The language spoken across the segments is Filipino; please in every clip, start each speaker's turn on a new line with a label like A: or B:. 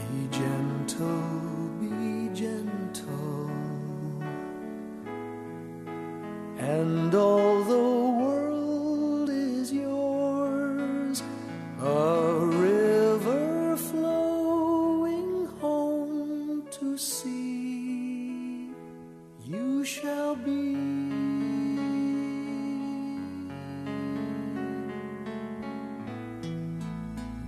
A: be gentle, and all the world is yours, a river flowing home to sea. You shall be.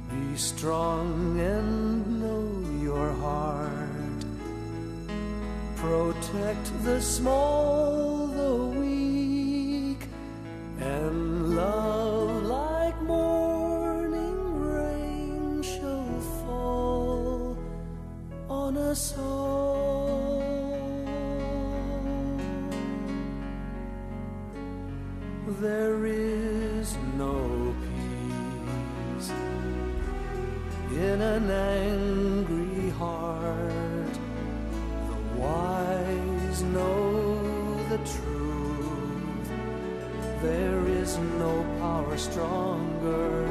A: Be strong and know your heart. Protect the small, the weak, and love like morning rain shall fall on us all. There is no peace in an angry heart. The wise know the truth. There is no power stronger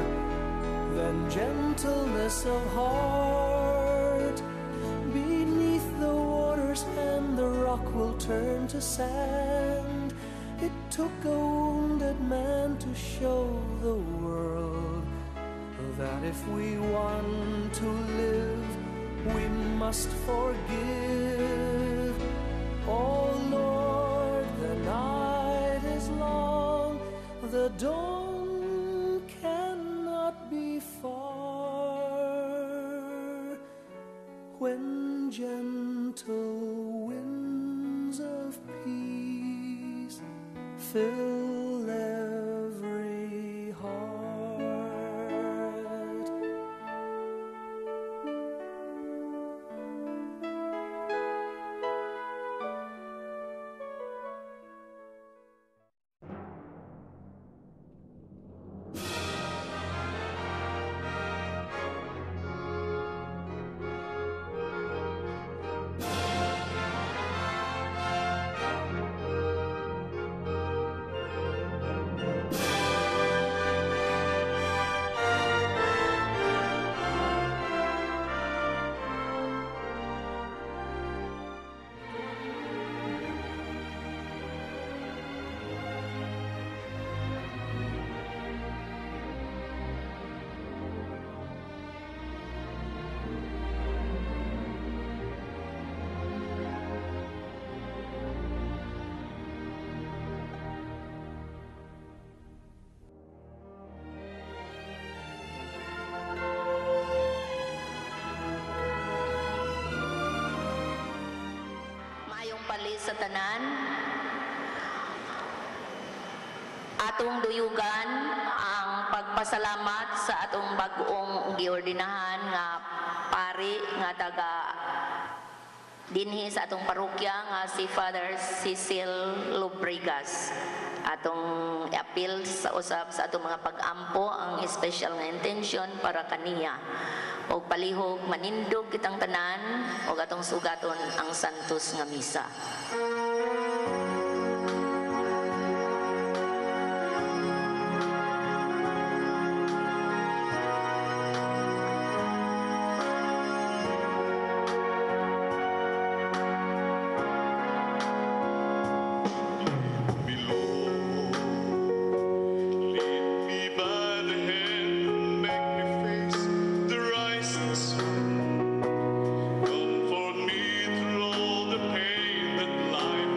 A: than gentleness of heart. Beneath the water's hand, the rock will turn to sand. It took a wounded man to show the world that if we want to live, we must forgive. Oh Lord, the night is long, the dawn cannot be far, when gentle winds of peace fill every heart.
B: Sa tanan, atong duyugan ang pagpasalamat sa atong bag-ong giordinahan nga pari nga taga dinhi sa atong parokya nga si Father Cecil Lubregas. Atong i-appeal sa usab sa atong mga pag-ampo ang special nga intention para kaniya. O palihog manindog kitang tanan o atong sugaton ang santos nga misa.
C: Comfort me through all the pain that life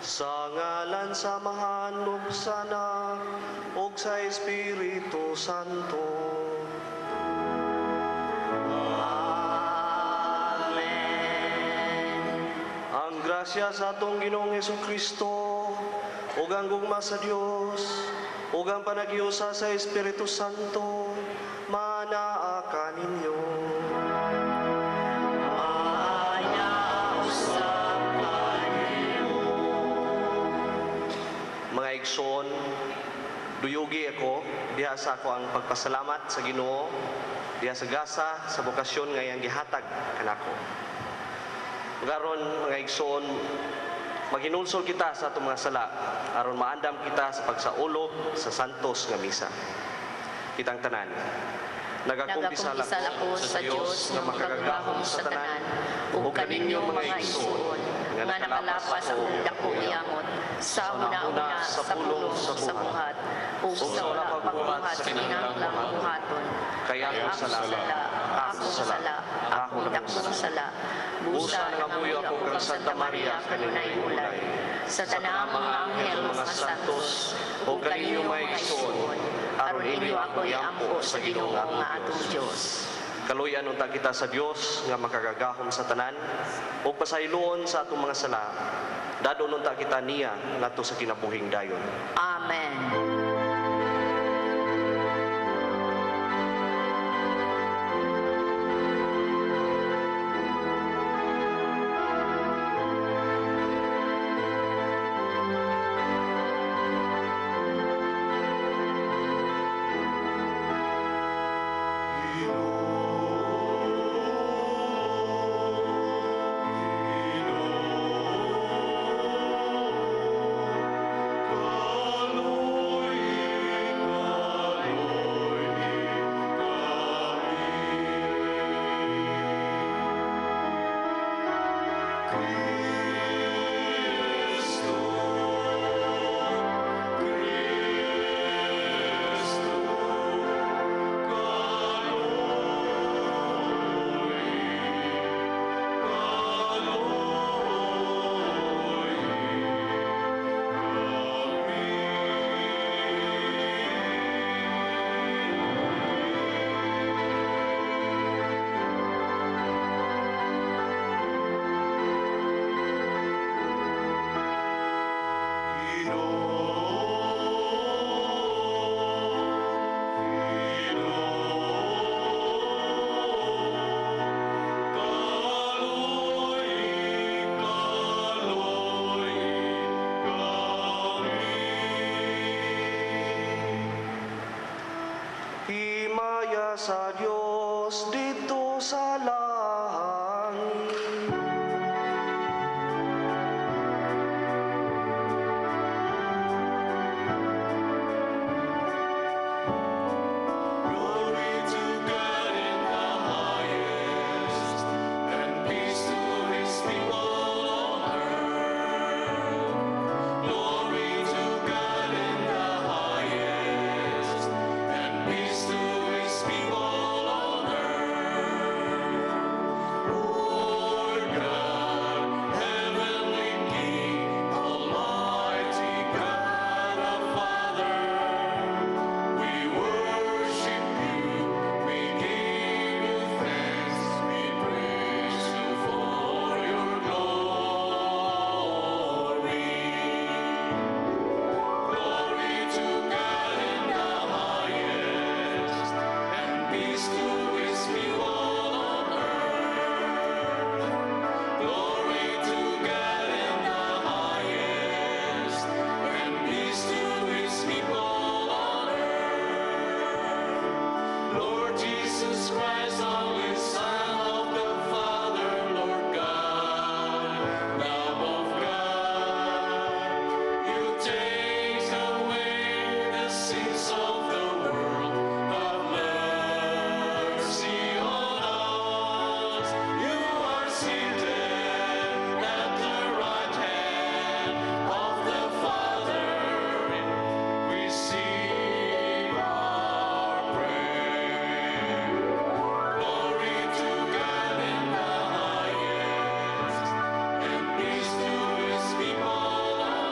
C: Sa ngalan samahan ug sana ug sa Espiritu Santo. Ang grasya sa atong Ginoong Jesucristo ug ang gugma sa Dios ug ang panagiusa sa Espiritu Santo manaa kaninyo. Mga igsoon, duyugi ako diha sa ako ang pagpasalamat sa Ginoo diha sa gasa sa bokasyon nga iyang gihatag kanako. Karon mga igsoon, maghinulsol kita sa atong mga sala aron maandam kita sa pagsaulog sa santos nga misa. Kitang tanan, nagakumpisal ako sa Dios nga makagagahom sa tanan ug kaninyong mga igsoon nga nakalapas sa dako yamot sa una-una sa pulong sa buhat ug sa wala pagbuhat kinahanglang buhaton. Kaya ako sala, ako dakong sala, busa nangamuyo ako kang Santa Maria kanunay hulay, sa tanang mga anghel mga santos ug kaninyong mga igsoon, aron inyo ako iampo sa Ginoo nga atong Dios. Kaluyan unta kita sa Dios nga makagagahom sa tanan ug pasayloon sa atong mga sala. Dadon unta kita niya ngadto sa kinabuhing dayon.
B: Amen.
C: Himaya sa Dios dito sa langit.
D: Glory to God in the highest, and peace to His people on earth. Glory to God in the highest, and peace to His people on earth. Lord God, heavenly King, Almighty God, our Father, we worship you, we give you thanks, we praise you for your glory. Glory to God in the highest, and peace to His people on earth. Glory to God in the highest, and peace to His people on earth. Lord Jesus Christ, only Son of the Father, Lord God, Lamb of God, you take away the sins of the world. Have mercy on us. You are seated at the right hand of the Father. Receive our prayer. Glory to God in the highest, and peace to His people on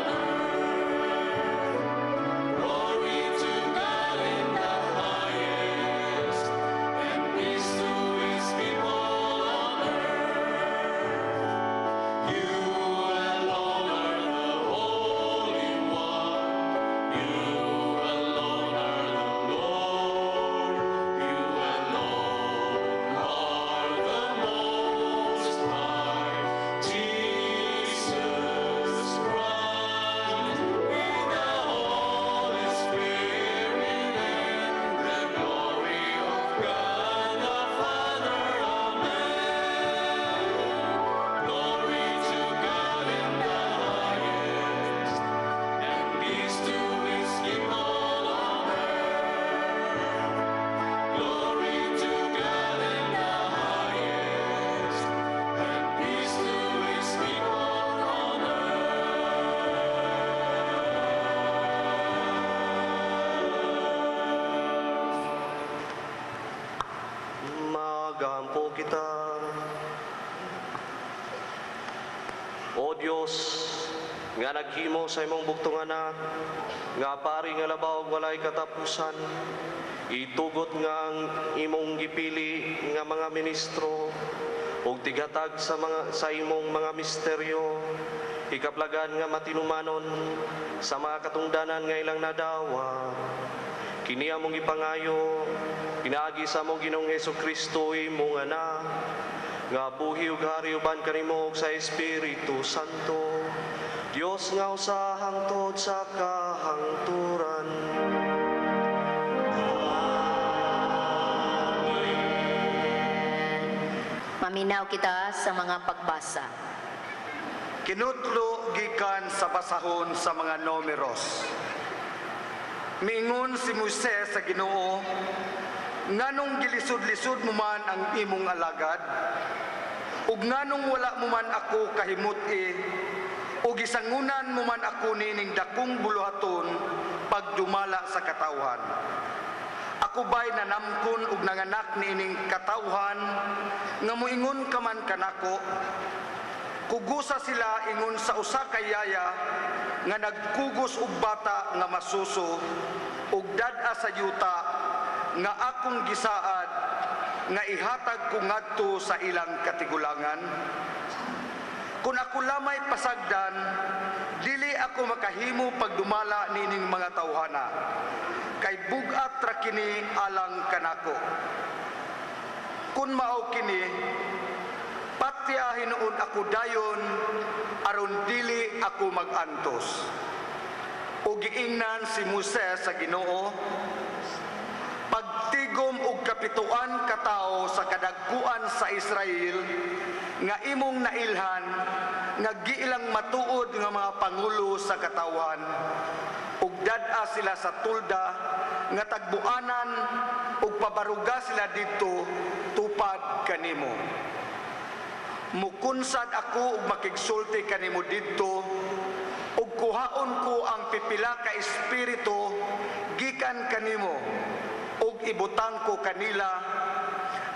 C: kita. O Dios, nga naghimo sa imong bugtong anak, nga pari nga labaw walay katapusan, itugot nga ang imong gipili nga mga ministro, ug tigatag sa imong mga misteryo, ikaplagan nga matinumanon sa mga katungdanan nga ilang nadawa. Kini among ipangayo, pinaagi sa among Ginoong Hesukristo imong anak, nga buhi ug hari uban kanimo ug sa Espiritu Santo, Dios nga usa hangtod sa kahangturan.
B: Maminaw kita sa mga pagbasa.
E: Kinutlo gikan sa basahon sa mga numeros. Miingon si Moises sa Ginoo, nganong gilisod-lisod mo man ang imong alagad, ug nganong wala mo man ako kahimuti, ug isangunan mo man ako nining dakong buluhaton pagdumala sa katawhan. Ako ba'y nanamkon ug nanganak niining katawhan, nga moingon ka man kanako, kugusa sila ingon sa usa ka yaya nga nagkugos og bata nga masuso ug dad-a sa yuta nga akong gisaad nga ihatag ko ngadto sa ilang katigulangan. Kung ako lamay pasagdan, dili ako makahimo pagdumala nining mga tawhana, kay bugat ra kini alang kanako. Kung mao kini, patya hinuon ako dayon aron dili ako magantos. O giingnan si Moises sa Ginoo, pagtigom og kapituan ka tawo sa kadagkuan sa Israel nga imong nailhan nga giilang matuod nga mga pangulo sa katawhan, ug dad-a sila sa tulda nga tagbuanan ug pabaruga sila didto tupad kanimo. Mukunsad ako ug makigsulti kanimo didto, ug kuhaon ko ang pipila ka espiritu gikan kanimo, ug ibutang ko kanila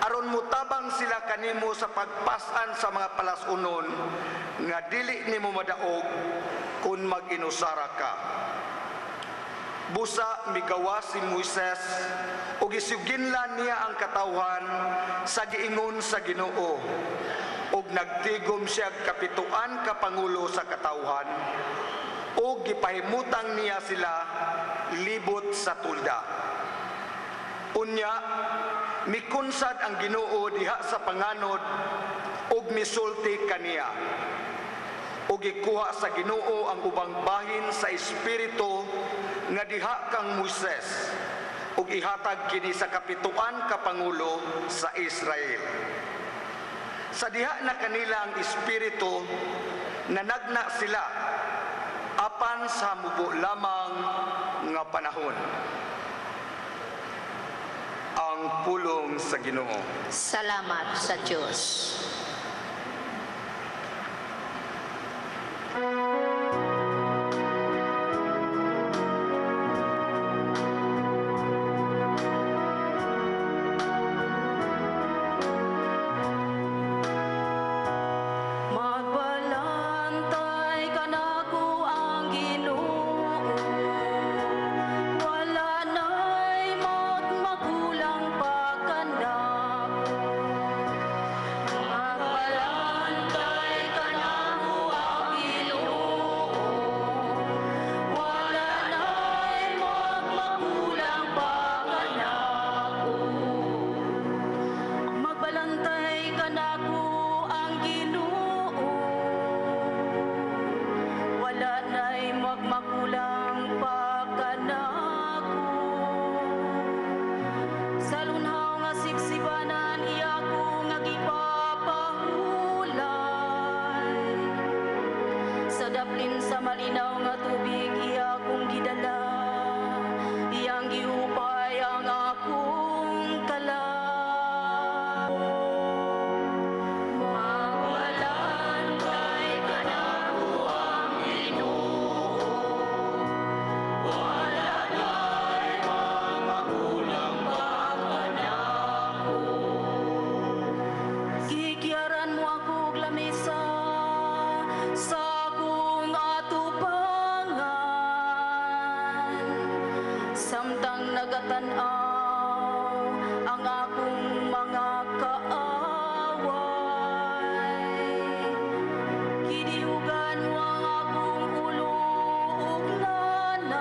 E: aron mutabang sila kanimo sa pagpasan sa mga palasunon nga dili nimo madaog kung mag-inusara ka. Busa migawa si Moises ug isuginlan niya ang katawhan sa giingon sa Ginoo, ug nagtigom siya kapituan ka pangulo sa katawhan, ug gipahimutang niya sila libot sa tulda. Unya, mikunsad ang Ginoo diha sa panganod ug misulti kaniya. Ug gikuha sa Ginoo ang ubang bahin sa espiritu nga diha kang Moises, ug ihatag kini sa kapituan ka pangulo sa Israel. Sa diha na kanila ang espiritu, nanagna sila apan sa mubo lamang nga panahon. Ang pulong sa Ginoo.
B: Salamat sa Diyos.
F: Magbalantay ka na ko ang Ginoo, wala na'y magmagulang pa kanako. Magbalantay ka na ko ang Ginoo, wala na'y magmagulang pa kanako. Magbalantay ka na ko ang Ginoo, wala na'y magmagulang pa kanako. Sa lunhaw nga siksibanan iya ko nga gipapahulay, sa daplin sa malinaw nga tubig iya kong gidala, iyang giupay ang akong kalag. Magbalantay ka na ko ang Ginoo, wala na'y magmagulang pa kanako. natanaw ang akong mga kaaway. Kiniugan mo ang akong ulo ug nanang.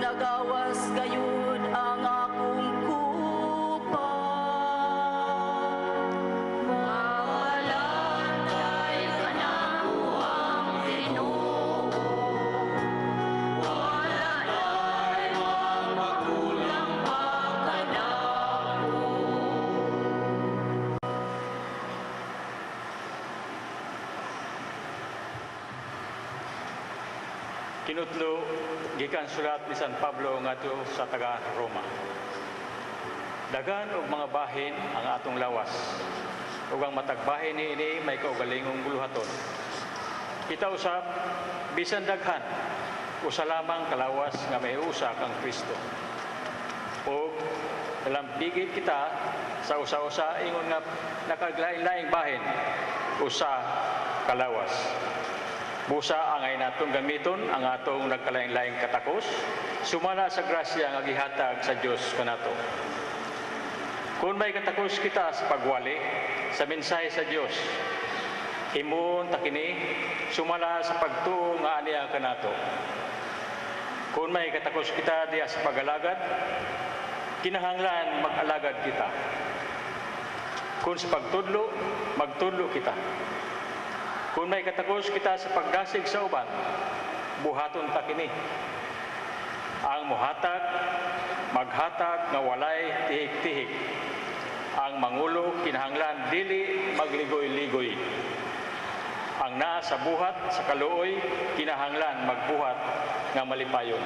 F: Nagawas gayud ang akong kupa.
B: Mahalangay ka na ko ang Ginoo. Wala na'y magmakulang pa ka na ko.
G: Kinutlo gikan sulat ni San Pablo ngadto sa taga Roma. Dagan og mga bahin ang atong lawas. Ug ang matag bahin niini may kaugalingong buluhaton. Kita usab bisan daghan usa lamang kalawas nga may usa kang Kristo. Ug dalam bigid kita sa usa-usa ingon nga nakaglain-laing bahin usa kalawas. Busa angay naton gamiton ang atong nagkalain-laing katakos sumala sa grasya nga gihatag sa Dios kanato. Kung may katakos kita sa pagwali sa mensahe sa Dios, himuon ta kini sumala sa pagtuo nga aniya kanato. Kung may katakos kita diya sa pagalagad, kinahanglan mag-alagad kita. Kung sa pagtudlo, magtudlo kita. Kung may katakos kita sa pagdasig sa uban, buhaton ta kini. Ang muhatag, maghatag nga walay tihik-tihik. Ang mangulo kinahanglan dili magligoy-ligoy. Ang naa sa buhat sa kaluoy kinahanglan magbuhat nga malipayon.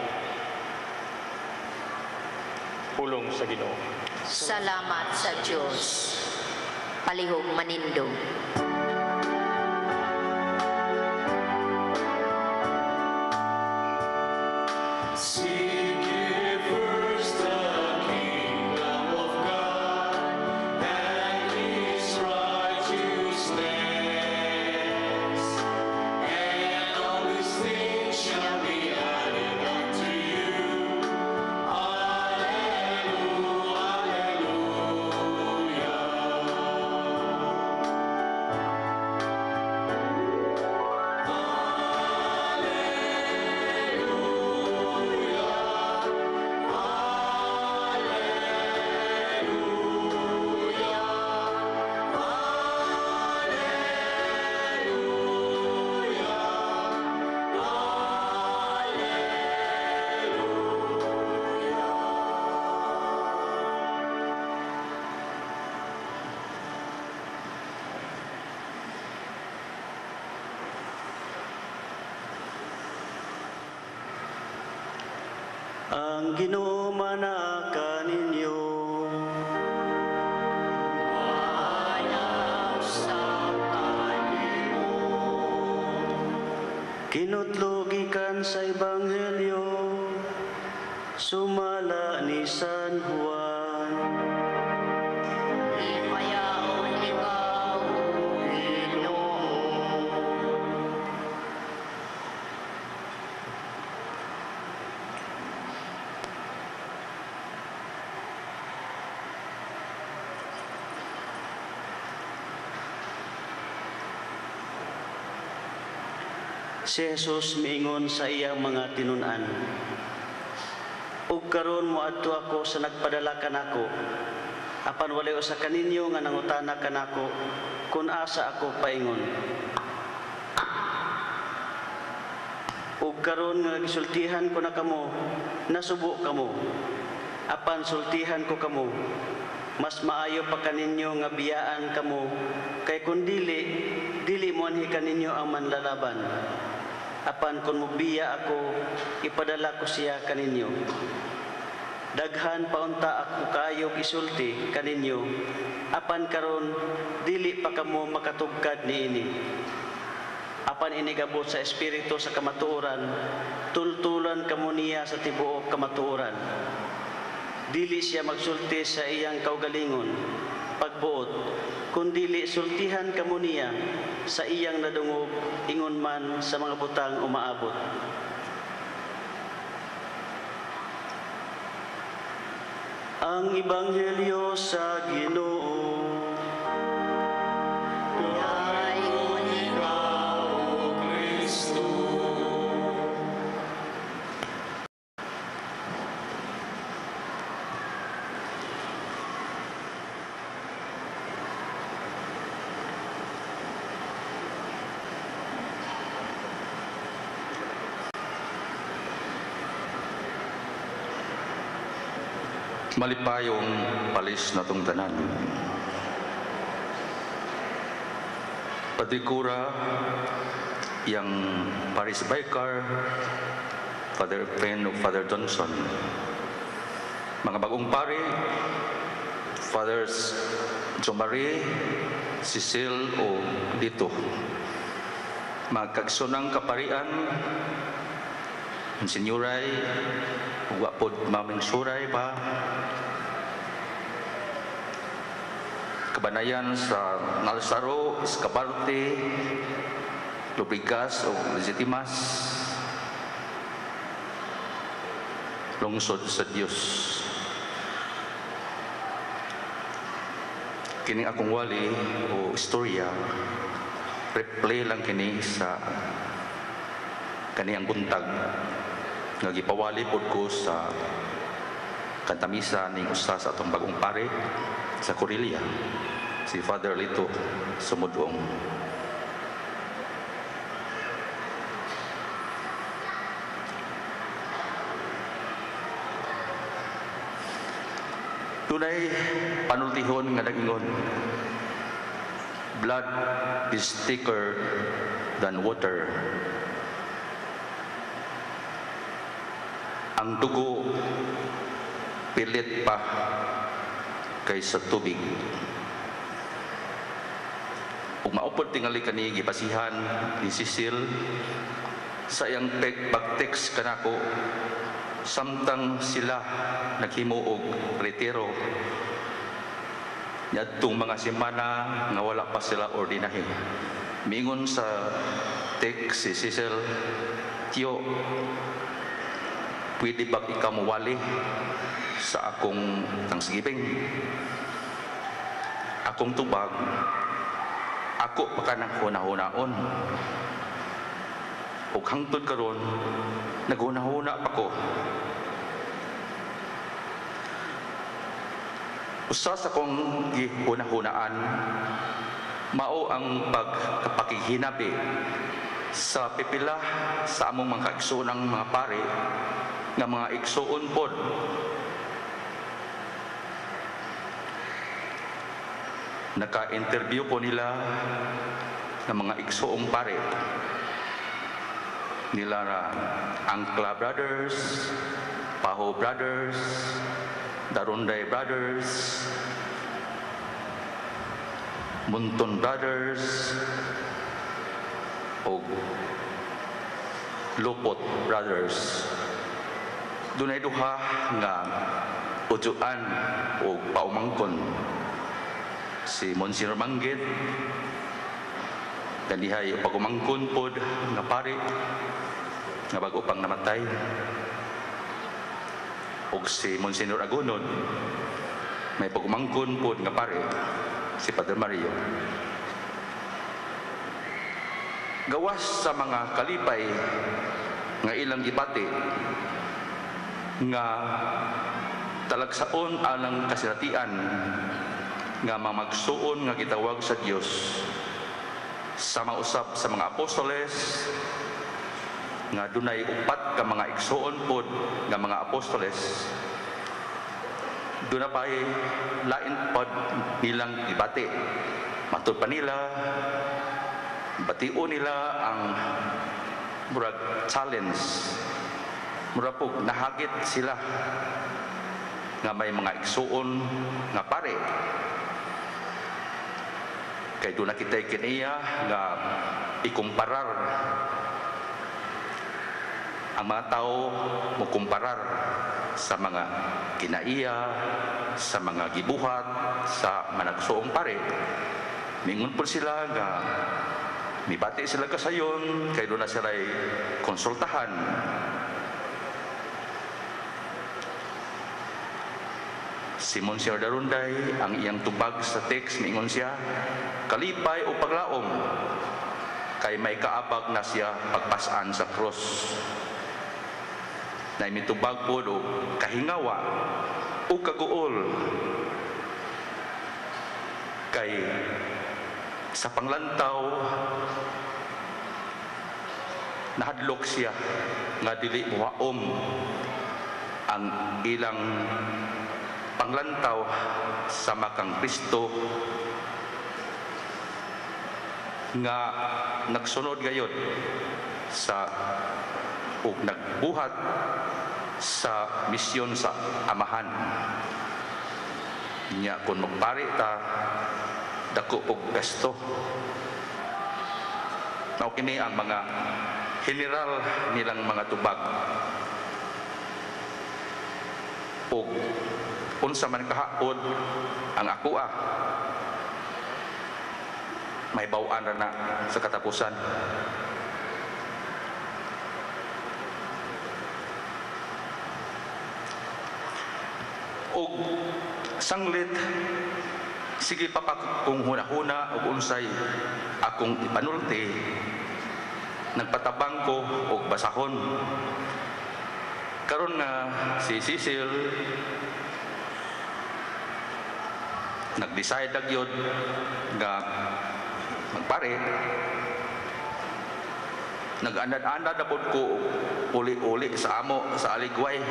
G: Pulong sa Ginoo.
B: Salamat sa Diyos. Palihog manindog.
D: Seek ye first the kingdom of God and His righteousness, and all these things shall be added unto you. Alleluia,
H: Ang Ginoo manaka ninyo. Kinutlo gikan sa Ebanghelyo sumala ni San Juan.
B: Ipayaon ikaw, Ginoo.
H: Si Jesus miingon sa iyang mga tinun-an, "Ug karon moadto ako sa nagpadala kanako, apan walay usa kaninyo nga nangutana kanako kung asa ako paingon. Ug karon nga gisultihan ko na kamo, nasubo kamo. Apan sultihan ko kamo, mas maayo pa kaninyo nga biyaan kamo, kay kun dili mo anhi kaninyo ang manlalaban. Apan kung mubiya ako, ipadala ko siya kaninyo. Daghan paunta ako kayog isulti kaninyo, apan karon dili pa kamo makatugkad niini. Apan inigabot sa espiritu sa kamatuoran, tultulan kamo niya sa tibuok kamatuoran. Dili siya magsulti sa iyang kaugalingon, pagbuot, kundili sultihan kamo niya sa iyang nadungog, ingon man sa mga butang umaabot. ang Ebanghelyo sa Ginoo.
B: Dayon
D: Ikaw, O Kristo.
I: Malipayong palis na tong tanan. Patikura yang Paris Baykar, Father friend of Father Johnson. Mga bagong pari, Fathers Jomari, Cecil o Dito. Magkagsunang kaparian, Senyoray, wapod maming suray ba, kabanayan sa Nalsaro, Escaparte, Lubrigas o Legitimas, lungsod sa Diyos. Kining akong wali o istorya, replay lang kini sa kaniyang buntag nga gipawali pod ko sa kantamisa ning usa sa atong bagong pare sa Corelia, si Father Lito Sumudong. Tunay panultihon nga nag-ingon, blood is thicker than water. Ang dugo pilit pa kaysa tubig. Ug maupod tingali kani gibasihan ni Cecil sa iyang pagtext kanako samtang sila naghimo og retiro niadtong mga semana nga wala pa sila ordinahe. Mingon sa text si Cecil, "Tiyo, pwede ba ikaw mawali sa akong thanksgiving? Akong tubag, ako pa ka nang hunahuna-on. O hangtod karon, naghunahuna pa ko." Usa sa kong gihunahunaan, mao ang pagkapakihinabi sa pipila sa among mga kaigsoonang mga pare nga mga igsoon pod naka-interview ko nila ng mga igsoong pare nila na Angkla Brothers, Paho Brothers, Darunday Brothers, Munton Brothers o Lupot Brothers. Dunay duha nga utuan o paumangkon, si Monsignor Manggit dan dihay pagumangkon pod nga pare nga bago pang namatay, o si Monsignor Agunod may pagumangkon pod nga pare, si Padre Mario. Gawas sa mga kalipay nga ilang gibati nga talagsaon alang kasinatian nga mamagsuon nga gitawag sa Dios sa mausap sa mga apostoles nga dunay upat ka mga igsoon pod nga mga apostoles, duna pay lain pod nilang ibati. Matud pa nila, batio nila ang murag challenge, murag pug nahagit sila nga may mga igsoon nga pare. Kay doon nakitay kiniya nga ikumparar ang mga tao mo kumparar sa mga kinaiya, sa mga gibuhat, sa managsuong pare. Mingon po sila nga mibati sila kasayon, kay doon na sila konsultahan. Si Monsignor Darunday, ang iyang tubag sa text, miingon siya, kalipay o paglaom, kay may kaabag na siya pagpasaan sa cross. Na mitubag po o kahingawa o kaguol, kay sa panglantaw, nahadlok siya nga dili muhaom ang ilang panglantaw sa makang Kristo nga nagsunod gayod sa ug nagbuhat sa misyon sa amahan niya. Kung magpari ta, dako og gasto. Now kini ang mga general nilang mga tubag, ug unsa man kahaod ang akoa, may baw-an ra na sa katapusan. Og sanglit, sige pa kung huna-huna o unsay akong ipanulti, nagpatabang ko o basahon. Karon nga si Cecil nag-decide agyod nga magpare, nag-anad-anad na po ko uli-uli sa amo sa aligway,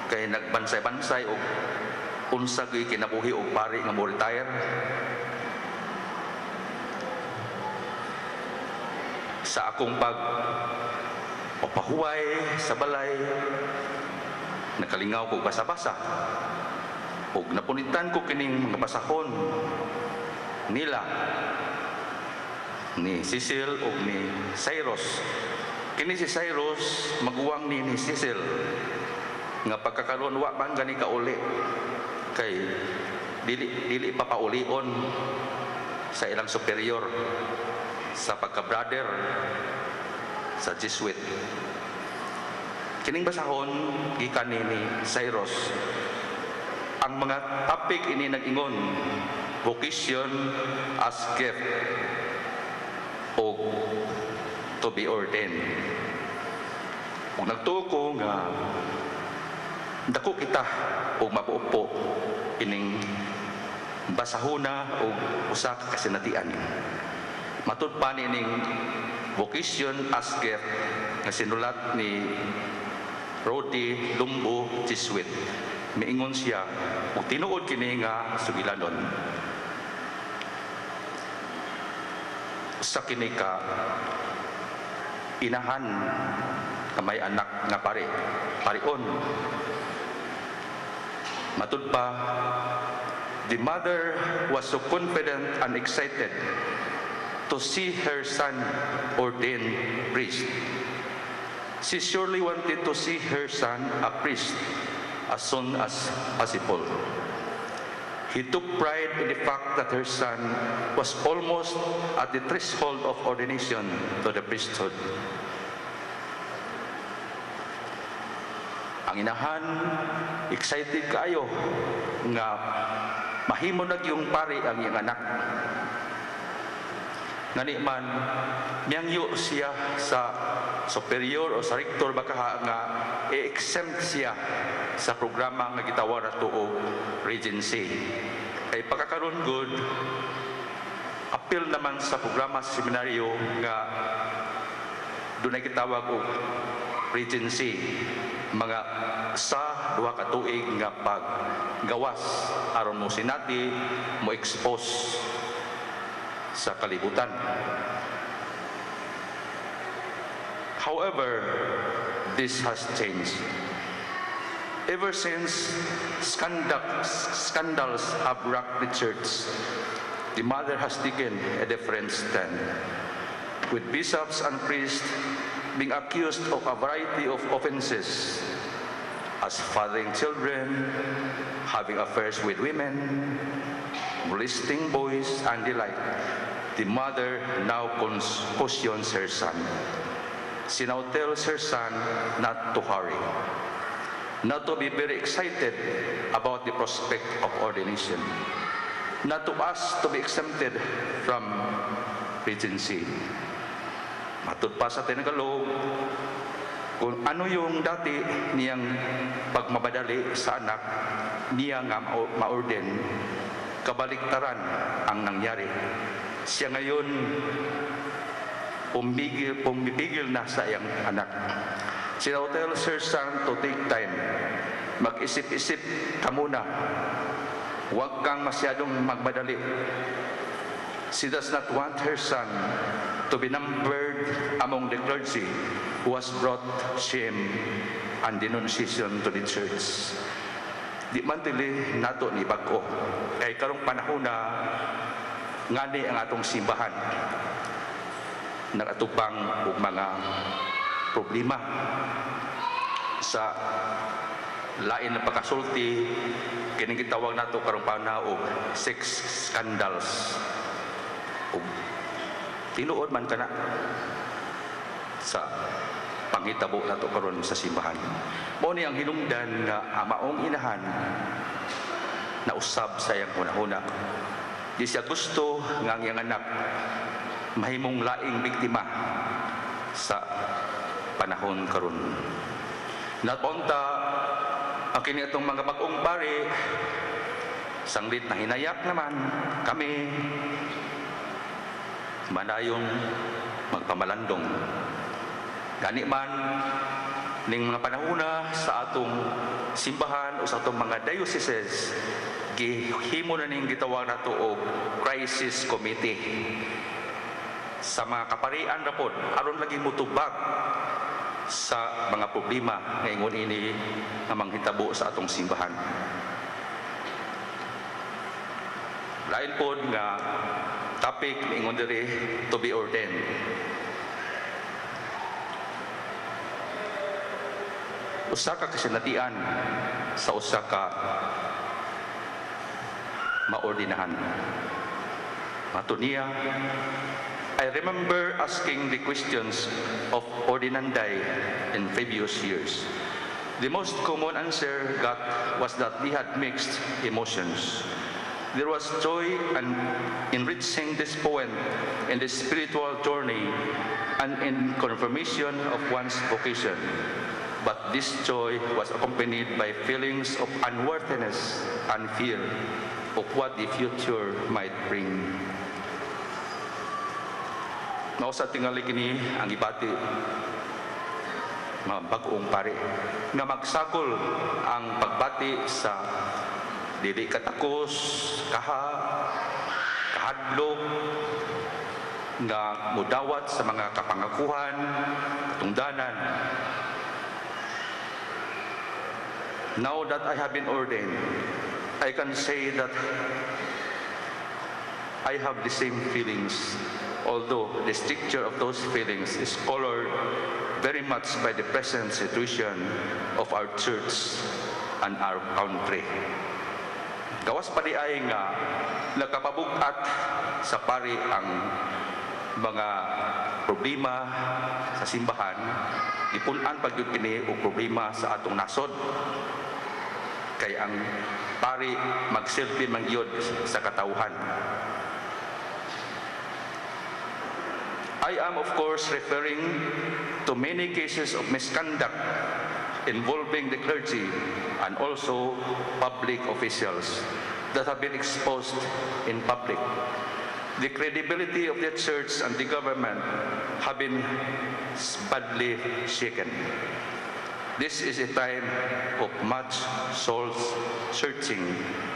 I: kay nagbansay-bansay o unsa gyud kinabuhi og pari nga mo retire. Sa akong papahuway sa balay, nakalingaw ko basa-basa ug napunitan ko kining mga basahon nila ni Cecil ug ni Cyrus. Kini si Cyrus maguwang ni Cecil nga pagkakaroon wa man gani kauli, kay dili pa paulion sa ilang superior sa pagka-brother sa Jesuit. Kining basahon gikan ni Cyrus, ang mga topic ini nag-ingon: vocation as gift o to be ordained. Kung nagtuo ko nga dako kita o mapuupo ining basahona o usa ka kasinatian. Matud pa ning vocation as gift nga sinulat ni Rodi Lumbo Jesuit. Miingon siya, ug tinuod kini nga sugilanon sa kini ka inahan ka may anak nga parion. Matud pa, the mother was so confident and excited to see her son ordained priest. She surely wanted to see her son a priest as soon as possible. He took pride in the fact that her son was almost at the threshold of ordination to the priesthood. Ang inahan, excited kayo nga mahimo na yung pari ang iyang anak. Ngani man, miyangyo siya sa superior o sa rector baka nga i-exempt siya sa programa nga gitawag nato og regency. Kay pagkakaroon good, appeal naman sa programa sa seminaryo nga doon ay gitawag og regency, mga sa 2 ka tuig nga paggawas aron mo sinati mo expose sa kalibutan. However, this has changed. Ever since scandals have rocked the church, the mother has taken a different stand, with bishops and priests being accused of a variety of offenses, as fathering children, having affairs with women, molesting boys, and the like. The mother now cautions her son. She now tells her son not to hurry. not to be very excited about the prospect of ordination, not to us to be exempted from regency. Matud pa sa tinagalog, kung ano yung dati niyang pagmabadali sa anak, niya nga ma-orden, kabaliktaran ang nangyari. Siya ngayon, pumipigil na sa iyang anak. She now tells her son to take time. Mag-isip-isip ka muna. Huwag kang masyadong magmadali. She does not want her son to be numbered among the clergy who has brought shame and denunciation to the church. Di man tili nato ni bag-o. Kay karong panahon na ngani ang atong simbahan nagatubang og mga problema sa lain na pagkasulti, kining gitawag nato karong panahon og sex scandals. Og tinuod man kana sa panghitabo nato karon sa simbahan. Mao ni ang hinungdan nga amaong inahan na usab sa iyang hunahuna. Di siya gusto nga ang iyang anak mahimong laing biktima sa panahon karon. Napunta ang kini atong mga bag-ong pari, sanglit na hinayak naman kami manayong magpamalandong. Gani man ning mga panahuna sa atong simbahan o sa atong mga dioceses, gihimo na ning gitawag nato og crisis committee. Sa mga kaparian ra pod aron lagi mutubag sa mga problema nga ingon ini nga manghitabo sa atong simbahan. Lain pod nga topic ingon diri to be ordained. Usa ka kasinatian sa usa ka maordinahan. Matuniya, I remember asking the questions of ordinandae in previous years. The most common answer got was that they had mixed emotions. There was joy and enriching this point in the spiritual journey and in confirmation of one's vocation. But this joy was accompanied by feelings of unworthiness and fear of what the future might bring. Mao sa tingali kini ang ibati mga bag-ong pari nga magsakol ang pagbati sa dili katakos, kahadlok nga mudawat sa mga kapangakuhan, katungdanan. Now that I have been ordained, I can say that I have the same feelings, although the structure of those feelings is colored very much by the present situation of our church and our country. Gawas pa di ay nga nagkapabugat sa pari ang mga problema sa simbahan, ipunan pagyud kini og problema sa atong nasod. Kay ang pari magsilbi man gyud sa katawhan. I am of course referring to many cases of misconduct involving the clergy and also public officials that have been exposed in public. The credibility of the church and the government have been badly shaken. This is a time of much soul searching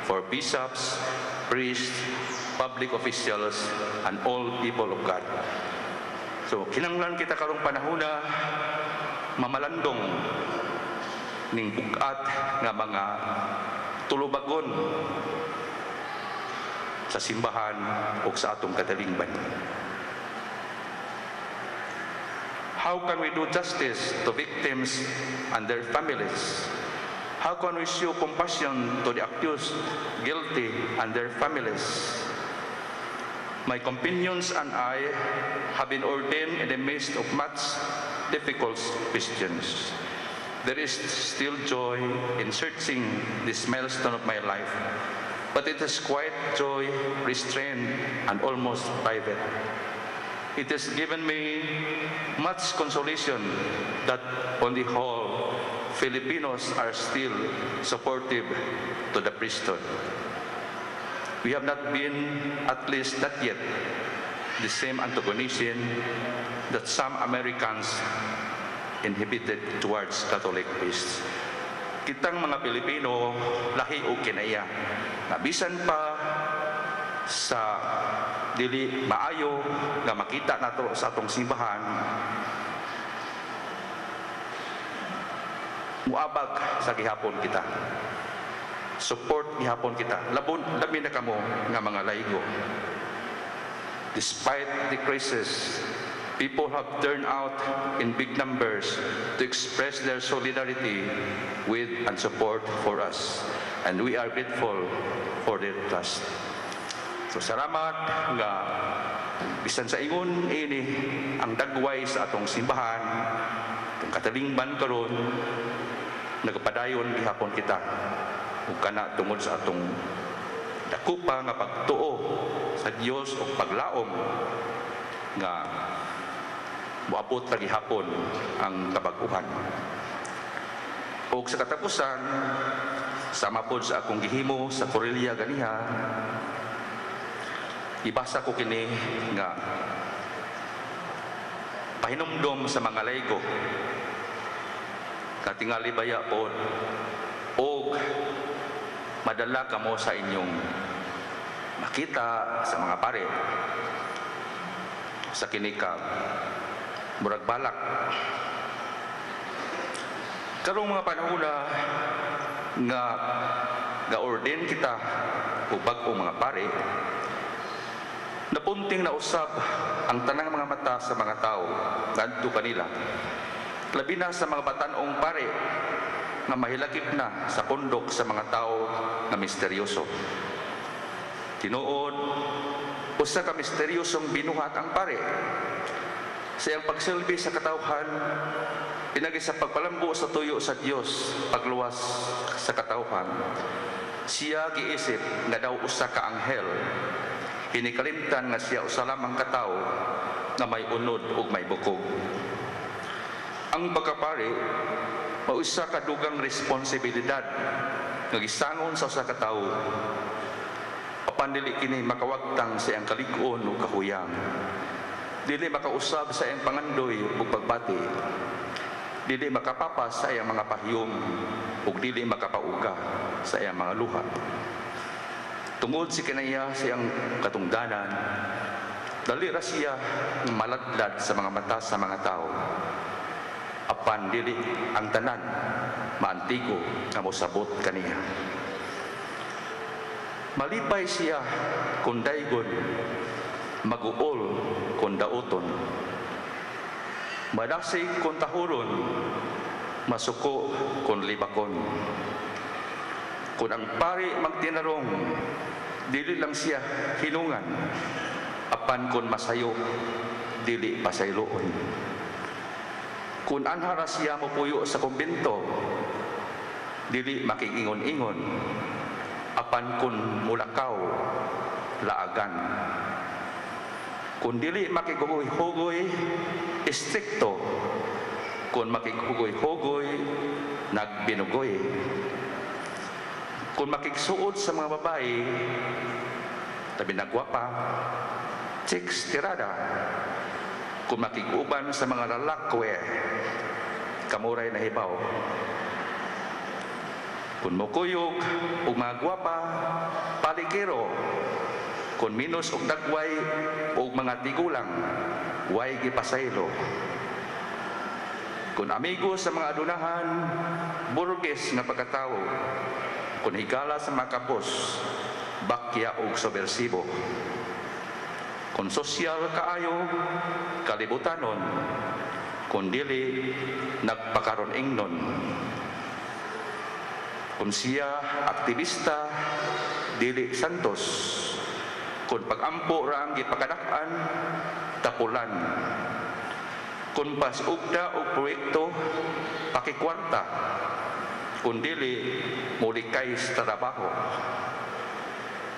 I: for bishops, priests, public officials, and all people of God. So, kinanglan kita karong panahona mamalandong ning bugat nga mga tulubagon sa simbahan o sa atong kadalingban. How can we do justice to victims and their families? How can we show compassion to the accused, guilty, and their families? My companions and I have been ordained in the midst of much difficult questions. There is still joy in searching this milestone of my life, but it is quiet joy, restrained, and almost private. It has given me much consolation that on the whole, Filipinos are still supportive to the priesthood. We have not been, at least not yet, the same antagonism that some Americans inhibited towards Catholic priests. Kitang mga Pilipino, lahi o kinaya, nabisan pa sa dili maayo nga makita nato sa atong simbahan, muabag sa gihapon kita. Support gihapon kita. Labi na kamo nga mga laigo. Despite the crisis, people have turned out in big numbers to express their solidarity with and support for us. And we are grateful for their trust. So salamat nga bisan sa ingon ini ang dagway sa atong simbahan, itong katalingban karon, nagapadayon gihapon kita. Ug kana tungod sa atong dakupa nga pagtuo sa Dios o paglaom nga moabot pa gihapon ang kabag-uhan. Ug sa katapusan, sama pod sa akong gihimo sa Correlia ganiha, ibasa ko kini nga pahinumdom sa mga laigo katingali baya pod og madala kamo sa inyong makita sa mga pare sa kinikab murag balak karong mga panahon nga ga-ordain kita o bag-o mga pare, napunting na usab ang tanang mga mata sa mga tao ngadto kanila, labi na sa mga batan-ong pare nga mahilakip na sa pundok sa mga tao na misteryoso. Tinuod, usa ka misteryosong binuhat ang pare. Sa iyang pagsilbi sa katawhan, pinagi sa pagpalambo sa tuyo sa Dios, pagluwas sa katawhan, siya giisip nga daw usa ka anghel, hinikalimtan nga siya usa lamang katawo nga may unod ug may bukog. Ang pagkapare, mausa ka dugang responsibilidad nga gisangon sa usa ka tawo. Apan dili kini makawagtang sa iyang kalig-on ug kahuyang. Dili makausab sa iyang pangandoy ug pagbati. Dili makapapas sa iyang mga pahiyom ug dili makapauga sa iyang mga luha. Tungod si kinaya sa iyang katungdanan, dali ra siya maladlad sa mga mata sa mga tao. Apan dili ang tanan maantigo nga mosabot kaniya. Malipay siya kung daygon, maguol kung dauton, madasig kung tahuron, masuko kung libakon. Kung ang pari magtinarong, dili lang siya hinungan, apan kung masayo, dili pasayloon. Kung anhara siya mopuyo sa kumbento, dili makiingon-ingon, apan kung mulakaw, laagan. Kung dili makigugoy-hugoy, istrikto. Kung makigugoy-hugoy, nagbinugoy. Kung makigsuod sa mga babae, tabi nagwapa, chicks tirada. Kung makiguban sa mga lalakwe, kamuray na hibaw. Kung mukuyog o mga gwapa, palikiro. Kung minus o dagway o mga tigulang, way gipasaylo. Kung amigo sa mga adunahan, burges nga pagkatawo. Kung higala sa mga kapos, bakya o sobersibo. Kung sosyal kaayo, kalibutanon. Kung dili, nagpakaron ingnon. Kung siya aktivista, dili santos. Kung pagampo ra ang gipakadak-an, tapulan. Kung pasugda o proyekto, pakikwarta. Kung dili, mulikay sa trabaho.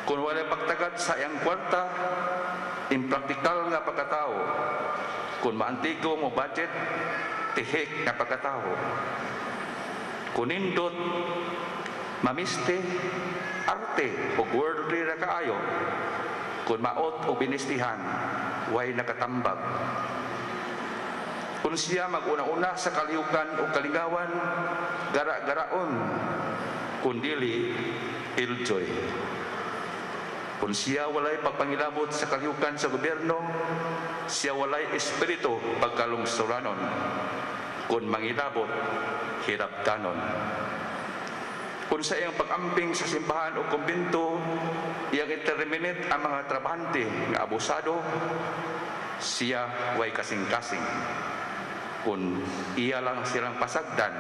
I: Kung wala pagtagad sa iyang kwarta, impraktikal nga pagkatao. Kung maantigo mo budget, tihik nga pagkatao. Kung nindot, mamiste, arte o worldly ra kaayo. Kung maot o binistihan, way nakatambag. Kung siya mag-una-una sa kaliyukan o kalingawan, gara-garaon. Kung dili, iljoy. Kung siya walay pagpangilabot sa kaliyukan sa gobyerno, siya walay espiritu pagkalungsuranon. Kung mangilabot, hiraptanon. Kung sa iyang pag-amping sa simbahan o kumbento, iyang i-terminate ang mga trabahante nga abusado, siya way kasing-kasing. Kung iya lang silang pasagdan,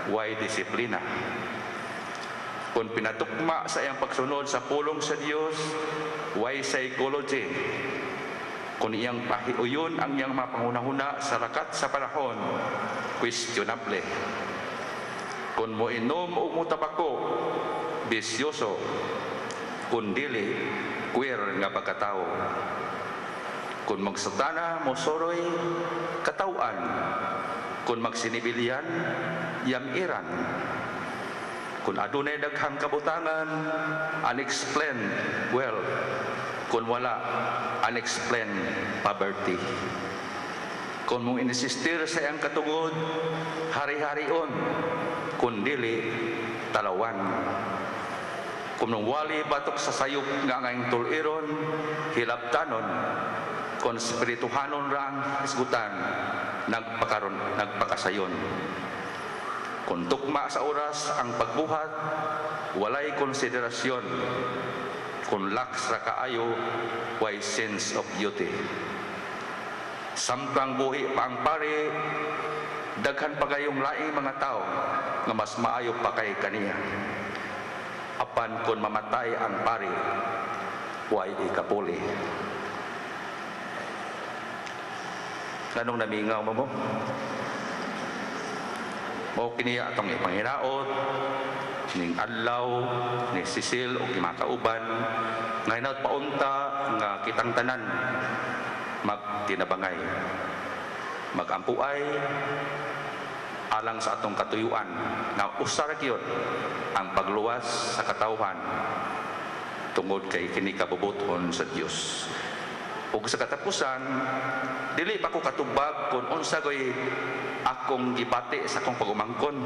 I: way disiplina. Kung pinatukma sa iyang pagsunod sa pulong sa Dios, way psychology. Kung iyang pahiuyon ang iyang mga pangunahuna sa lakat sa panahon, questionable. Kung mo inom o mo tabako, bisyoso. Kung dili, queer nga pagkatao. Kung magsatana mo soroy, katawan. Kung magsinibilian, yamiran. Kung adunay daghang kabutangan, unexplained wealth. Kung wala, unexplained poverty. Kung mong inisistir sa iyang katungod, hari-harion. Kung dili, talawan. Kung nung wali batok sa sayop nga ngayong tuliron, hilabtanon. Kung spirituhanon rang isgutan, nagpakasayon. Kung tukma sa oras ang pagbuhat, walay konsiderasyon. Kung laks ra kaayo, way sense of beauty. Samtang buhi pa ang pare, daghan pa kayong laing mga tao nga mas maayo pa kay kaniya. Apan kung mamatay ang pare, way ikapuli. Anong namingaw mo? Mo kiniya atong ipangiraot, ning adlaw, ni Sisil o kimakauban, ngayon at paunta nga kitang tanan, magtinabangay, magampuay, alang sa atong katuyuan, na usara gyud ang pagluwas sa katawhan tungod kay kini kabubuton sa Dios. Ug sa katapusan, dili pa ko katubag kung unsa goy akong gibati sa akong pagumangkon.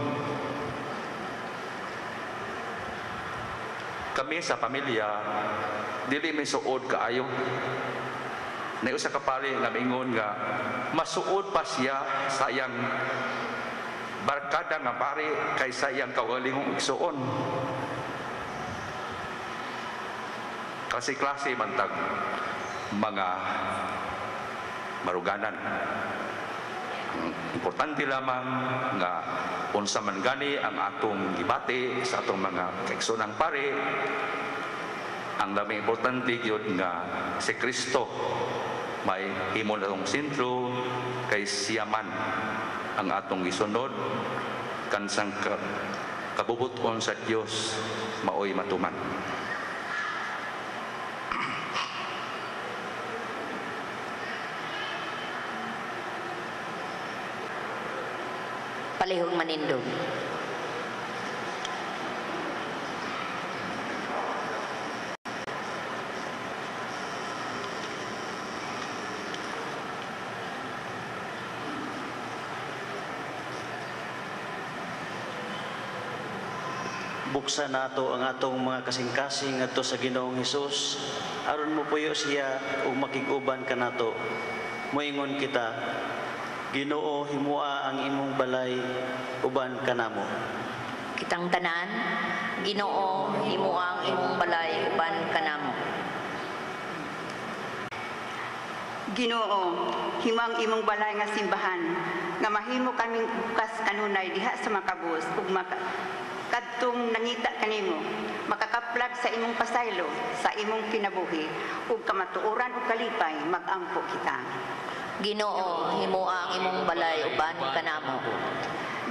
I: Kami sa pamilya, dili may suod kaayo. Na usa ka pare nga mingon nga masuod pa siya sa iyang barkada nga pare kaysa iyang kaugalingong igsuon. Klase-klase man tag mga maruganan. Importante lamang nga unsa man gani ang atong gibati sa atong mga kaigsoonang pare, ang labing importante gyud nga si Kristo may himo natong sentro kay siya man ang atong gisunod kansang kabubuton sa Dios maoy matuman.
B: Palihog manindog.
H: Buksan nato ang atong mga kasing-kasing ngadto sa Ginoong Hesus aron mo puyo siya ug makig-uban kanato. Moingon kita, Ginoo, himua ang imong balay uban kanamo.
B: Kitang tanan, Ginoo, himo ang imong balay uban kanamo.
J: Ginoo, himo ang imong balay nga simbahan nga mahimo kaming bukas kanunay diha sa makabus ug kadtong nangita kanimo makakaplag sa imong pasaylo sa imong kinabuhi ug kamatuoran ug kalipay mag-ampo kita.
B: Ginoo, himo ang imong balay uban kanamo.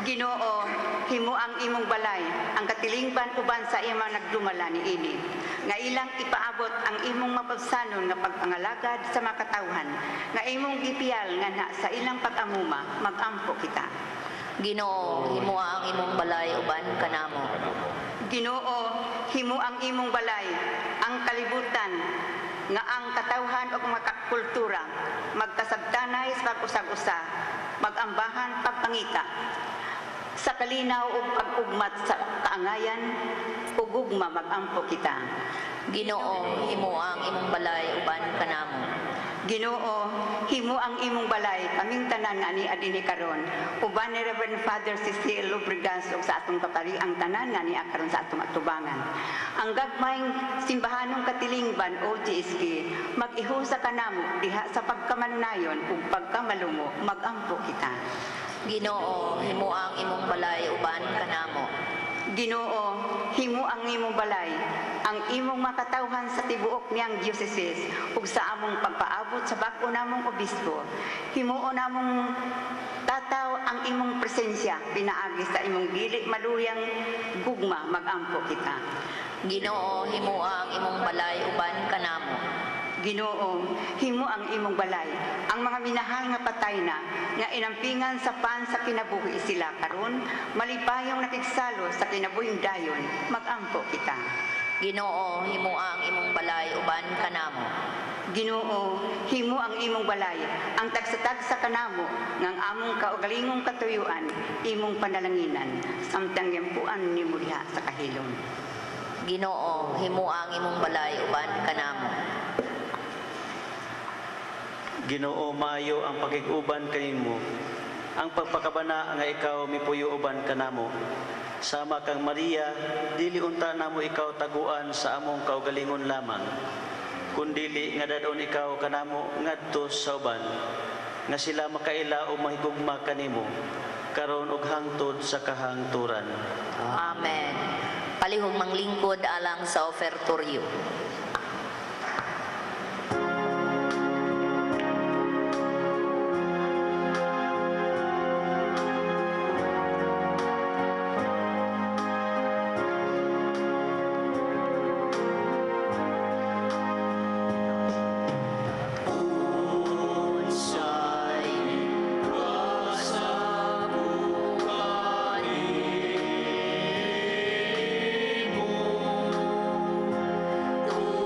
J: Ginoo, himo ang imong balay, ang katilingban uban sa imong nagdumala niini. Nga ilang ipaabot ang imong mapagsanon nga pagpangalagad sa makatawhan, nga imong gipiyal nga na sa ilang pag-amuma, magampo kita.
B: Ginoo, himo ang imong balay uban kanamo.
J: Ginoo, himo ang imong balay, ang kalibutan, nga ang katawhan o makakultura, magkasabtanay sa pag-usag-usa, magambahan pagpangita, sa kalinaw o pag-ugmat sa kaangayan, ugugma magampo kita.
B: Ginoo, himo ang imong balay uban kanamo.
J: Ginoo, himo ang imong balay, kaming tanan nga ni adini karon. Uban ni Reverend Father Cecil Lubregas ug sa atong kapari ang tanan nga ni karon sa atong atubangan. Ang gagmayng simbahanong katilingban o GSK, mag-ihusa kanamo diha sa pagkamanunayon ug pagkamalumo, magampo kita.
B: Ginoo, himo ang imong balay uban kanamo.
J: Ginoo, himo ang imong balay, ang imong makatawhan sa tibuok niyang diocese ug sa among pagpaabot sa bag-o namong obispo. Himuon namong tataw ang imong presensya pinaagi sa imong dili maluyang gugma, magampo kita.
B: Ginoo, himo ang imong balay uban kanamo.
J: Ginoo, himo ang imong balay, ang mga minahal nga patay na, nga inampingan sa pan sa kinabuhi sila karon, malipayong nakigsalo sa kinabuhing dayon, magampo kita.
B: Ginoo, himo ang imong balay uban kanamo.
J: Ginoo, himo ang imong balay, ang tagsatag sa kanamo, ngang among kaugalingong katuyuan, imong panalanginan, samtang yampuan ni diha sa kahilom.
B: Ginoo, himo ang imong balay uban kanamo.
H: Ginoo, maayo ang pakiguban kanimo, ang pagpakabana nga ikaw mipuyo uban kanamo. Sama kang Maria, dili unta namo ikaw taguan sa among kaugalingon lamang, kundili nga dadon ikaw kanamo ngadto sa uban, nga sila makaila o mahigugma kanimo, karon ug hangtod sa kahangturan.
B: Amen. Palihog manglingkod alang sa ofertoryo.
D: Tuhan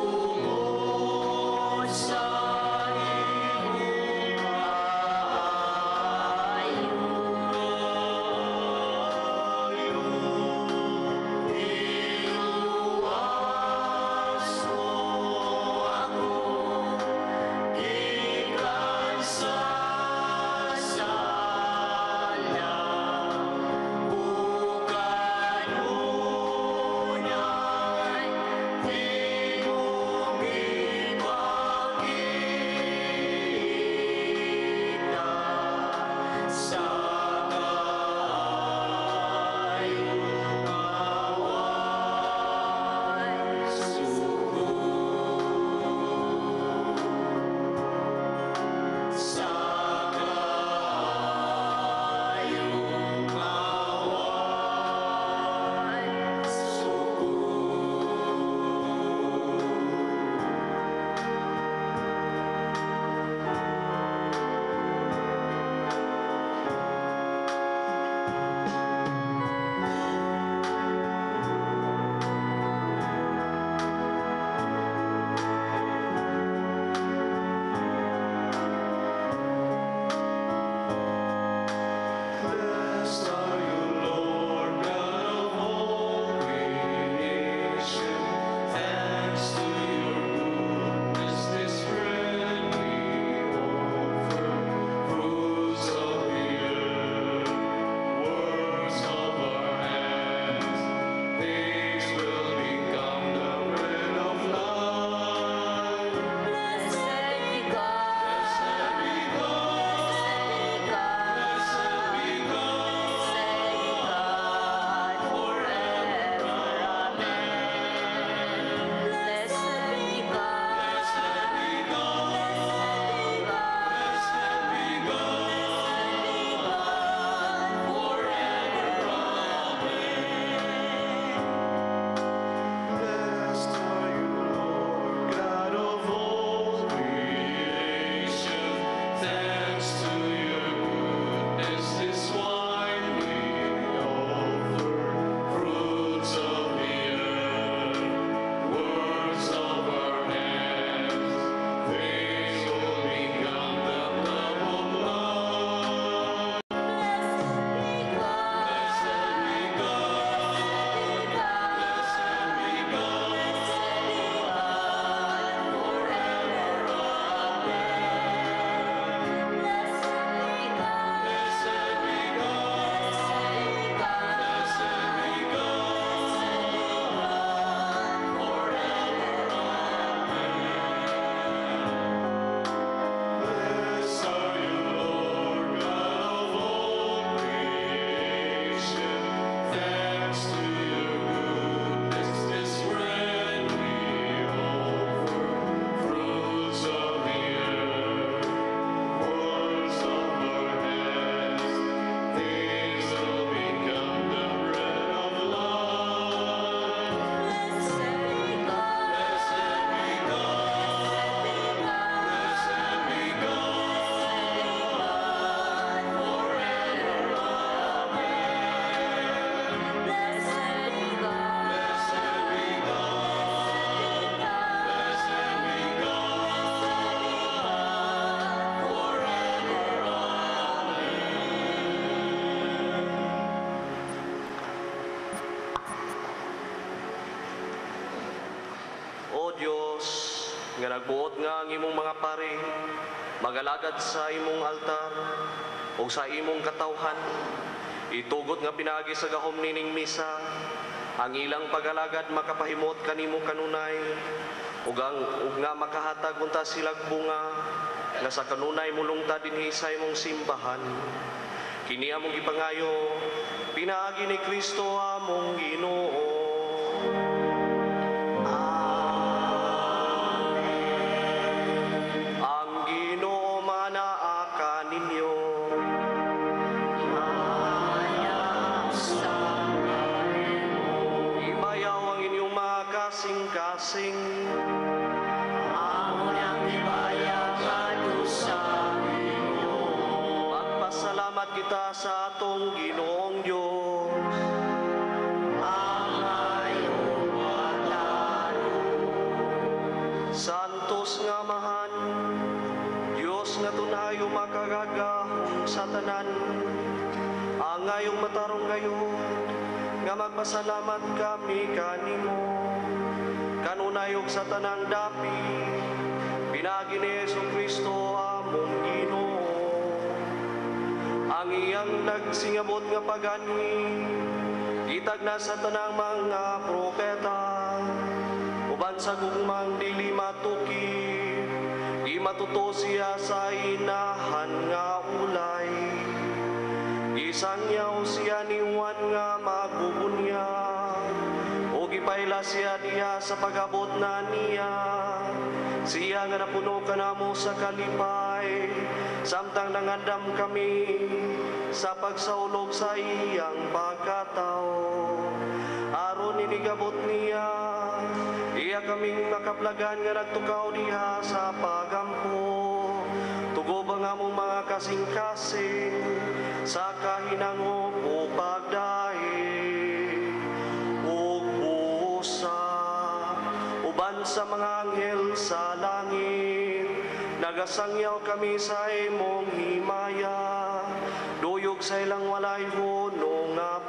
C: nga nagbuot nga ang imong mga pari magalagad sa imong altar o sa imong katawhan. Itugot nga pinaagi sa gahom nining misa ang ilang pagalagad makapahimot kanimo kanunay ug nga makahatag unta silag bunga nga sa kanunay mulungta dinhi sa imong simbahan. Kini among gipangayo pinaagi ni Kristo among Ginoo. Kasing
A: Amo nang ibayang adusa Ginoo.
C: Magpasalamat kita sa atong Ginoong Diyos.
A: Angayong mataro.
C: Santos nga mahan, Diyos nga tunayo makagagahong sa tanan. Angayong matarong gayon, nga magpasalamat kami kanimo. Kanunayog sa tanang dapi, pinagi ni Yesu Kristo among Ginoo. Ang iyang nagsingabot nga pagani, itag na sa tanang mga propeta, uban sa gugmang dili matuki, di matuto siya sa inahan nga ulay. Isangyaw siya ni Juan nga magbubunyag, gipayla siya diha sa pag-abot na niya. Siya nga napuno ka namo sa kalipay, samtang nangadam kami sa pagsaulog sa iyang pagkatao. Aron inigabot niya, iya kaming makaplagan nga nagtukaw diha sa pagampo. Tugob ang among mga kasing-kasing sa kahinango o pagdahi. Uban sa mga anghel sa langit, nagasangyaw kami sa imong himaya, duyog sa ilang walay hunong nga